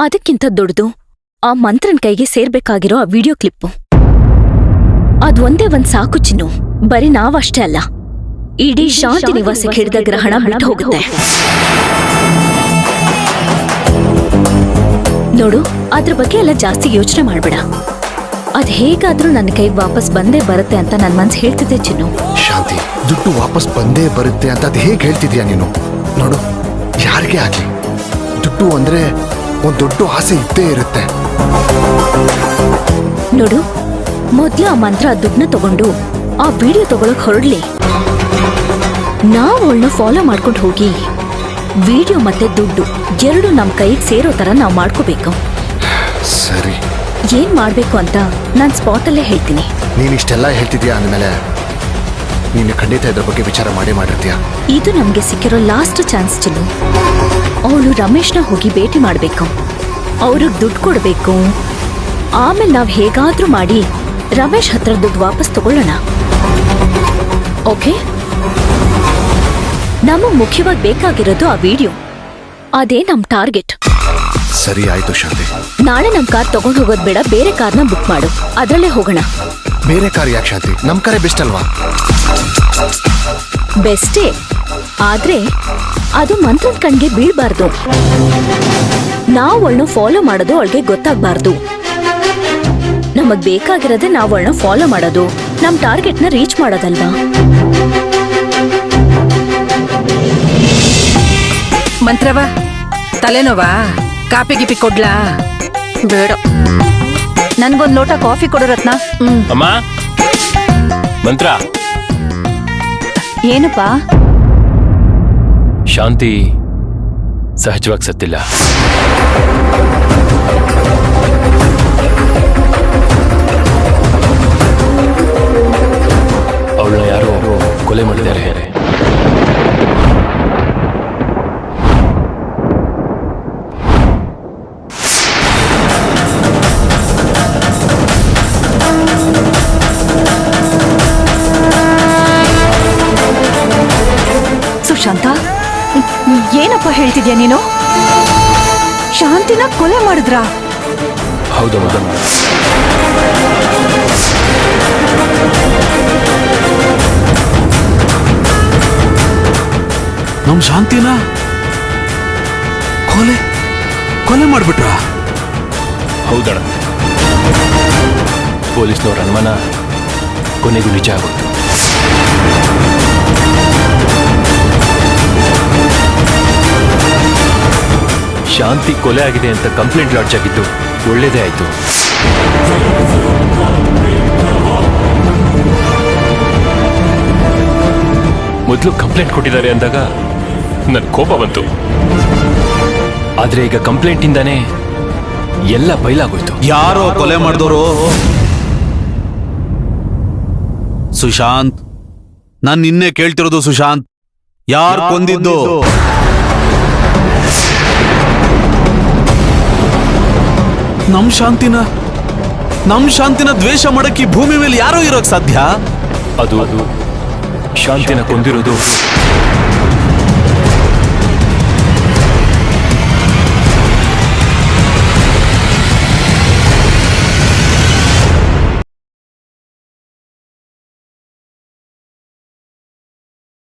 ಅದಕ್ಕಿಂತ ದೊಡ್ಡದು ಆ ಮಂತ್ರನ್ ಕೈಗೆ ಸೇರ್ಬೇಕಾಗಿರೋ ಆ ವಿಡಿಯೋ ಕ್ಲಿಪ್ಪು. ಅದ್ ಒಂದೇ ಒಂದ್ ಸಾಕು ಚಿನ್ನು. ಬರೀ ನಾವಷ್ಟೇ ಅಲ್ಲ, ಇಡೀ ಶಾಂತಿ ನಿವಾಸಕ್ಕೆ ಹಿಡಿದ ಗ್ರಹಣ ಬಿಟ್ಟು ಹೋಗುತ್ತೆ. ನೋಡು, ಅದ್ರ ಬಗ್ಗೆ ಎಲ್ಲ ಜಾಸ್ತಿ ಯೋಚನೆ ಮಾಡ್ಬೇಡ. ಅದ್ ಹೇಗಾದ್ರೂ ನನ್ನ ಕೈಗೆ ವಾಪಸ್ ಬಂದೇ ಬರುತ್ತೆ ಅಂತ ನನ್ ಮನ್ಸು ಹೇಳ್ತಿದ್ದೆ ಚಿನ್ನು. ಶಾಂತಿ, ದುಡ್ಡು ವಾಪಸ್ ಬಂದೇ ಬರುತ್ತೆ ಅಂತ ಅದ್ ಹೇಗ್ ಹೇಳ್ತಿದ್ಯಾ ನೀನು? ನೋಡು, ಯಾರಿಗೆ ಆಗ್ಲಿ ದುಡ್ಡು ಅಂದ್ರೆ ಒಂದ್ ದೊಡ್ಡ ಆಸೆ ಇದ್ದೇ ಇರುತ್ತೆ. ನೋಡು, ಮೊದ್ಲು ಆ ಮಂತ್ರ ದುಡ್ಡನ್ನ ತಗೊಂಡು ಆ ವಿಡಿಯೋ ತಗೊಳಕ್ ಹೊರಡ್ಲಿ. ನಾವು ಅವಳನ್ನ ಫಾಲೋ ಮಾಡ್ಕೊಂಡು ಹೋಗಿ ವಿಡಿಯೋ ಮತ್ತೆ ದುಡ್ಡು ಎರಡು ನಮ್ ಕೈಗೆ ಸೇರೋ ತರ ನಾವ್ ಮಾಡ್ಕೋಬೇಕು. ಸರಿ, ಏನ್ ಮಾಡ್ಬೇಕು ಅಂತ ನಾನ್ ಸ್ಪಾಟಲ್ಲೇ ಹೇಳ್ತೀನಿ. ನೀನಿಷ್ಟೆಲ್ಲ ಹೇಳ್ತಿದ್ಯಾ ಅಂದ್ಮೇಲೆ ನೀನು ಖಂಡಿತ ಇದ್ರ ಬಗ್ಗೆ ವಿಚಾರ ಮಾಡಿರ್ತೀಯ. ಇದು ನಮ್ಗೆ ಸಿಕ್ಕಿರೋ ಲಾಸ್ಟ್ ಚಾನ್ಸ್ ಚಿನ್ನು. ಅವಳು ರಮೇಶ್ನ ಹೋಗಿ ಭೇಟಿ ಮಾಡ್ಬೇಕು, ಅವ್ರಿಗೆ ದುಡ್ಡು ಕೊಡ್ಬೇಕು. ಆಮೇಲೆ ನಾವ್ ಹೇಗಾದ್ರೂ ಮಾಡಿ ರಮೇಶ್ ಹತ್ರ ದುಡ್ಡು ವಾಪಸ್ ತಗೊಳ್ಳೋಣ. ಓಕೆ? ನಮಗ್ ಮುಖ್ಯವಾಗಿ ಬೇಕಾಗಿರೋದು ಆ ವಿಡಿಯೋ. ಅದೇ ನಮ್ ಟಾರ್ಗೆಟ್. ಸರಿ, ಆಯ್ತು ಶಾಂತಿ. ನಾಳೆ ನಮ್ ಕಾರ್ ತಗೊಂಡ್ ಹೋಗೋದ್ ಬೇಡ, ಬೇರೆ ಕಾರ್ನ ಬುಕ್ ಮಾಡು, ಅದ್ರಲ್ಲೇ ಹೋಗೋಣ. ಬೇರೆ ಕಾರ್ ಯಾಕೆ ಶಾಂತಿ? ನಮ್ ಕಾರೇ ಬೆಸ್ಟ್ ಅಲ್ವಾ? ಬೆಸ್ಟೇ, ಆದ್ರೆ ಅದು ಮಂತ್ರನ್ ಕಣ್ಗೆ ಬೀಳ್ಬಾರ್ದು. ನಾವ್ ಅವಳನ್ನ ಫಾಲೋ ಮಾಡೋದು ಅವಳಿಗೆ ಗೊತ್ತಾಗ್ಬಾರ್ದು. ನಮಗ್ ಬೇಕಾಗಿರೋದೇ ನಾವ್ ಅವಳನ್ನ ಫಾಲೋ ಮಾಡೋದು, ನಮ್ ಟಾರ್ಗೆಟ್ನ ರೀಚ್ ಮಾಡೋದಲ್ವಾ? ಮಂತ್ರವ, ತಲೆನೋವಾ? ಕಾಪಿ ಗಿಪಿ ಕೊಡ್ಲಾ? ಬೇಡ, ನನ್ಗೊಂದ್ ಲೋಟ ಕಾಫಿ ಕೊಡು ರತ್ನ. ಅಮ್ಮ, ಮಂತ್ರ. ಏನಪ್ಪ? ಶಾಂತಿ ಸಹಜವಾಗಿ ಸತ್ತಿಲ್ಲ. ಅವಳನ್ನ ಯಾರೋ ಕೊಲೆ ಮಾಡಿದ್ದಾರೆ. ಸುಶಾಂತ, ಏನಪ್ಪ ಹೇಳ್ತಿದ್ಯಾ ನೀನು? ಶಾಂತಿನ ಕೊಲೆ ಮಾಡಿದ್ರಾ? ಹೌದು. ನಮ್ ಶಾಂತಿನ ಕೊಲೆ ಮಾಡ್ಬಿಟ್ರ? ಹೌದಣ. ಪೊಲೀಸ್ನವ್ರ ಅನುಮಾನ ಕೊನೆಗೂ ನಿಜ ಆಗೋಯ್ತು. ಶಾಂತಿ ಕೊಲೆ ಆಗಿದೆ ಅಂತ ಕಂಪ್ಲೇಂಟ್ ಲಾಡ್ಜ್ ಆಗಿದ್ದು ಒಳ್ಳೇದೇ ಆಯ್ತು. ಮೊದಲು ಕಂಪ್ಲೇಂಟ್ ಕೊಟ್ಟಿದ್ದಾರೆ ಅಂದಾಗ ನನ್ ಕೋಪ ಬಂತು. ಆದ್ರೆ ಈಗ ಕಂಪ್ಲೇಂಟ್ ಇಂದಾನೆ ಎಲ್ಲ ಬಯಲಾಗೋಯ್ತು. ಯಾರೋ ಕೊಲೆ ಮಾಡಿದವರು ಸುಶಾಂತ್. ನಾನ್ ನಿನ್ನೆ ಕೇಳ್ತಿರೋದು ಸುಶಾಂತ್, ಯಾರು ಕೊಂದಿದ್ದು? ನಮ್ ಶಾಂತಿನ ದ್ವೇಷ ಮಾಡಕ್ಕೆ ಭೂಮಿ ಮೇಲೆ ಯಾರೋ ಇರೋಕ್ ಸಾಧ್ಯ? ಅದು ಶಾಂತಿನ ಕೊಂದಿರೋದು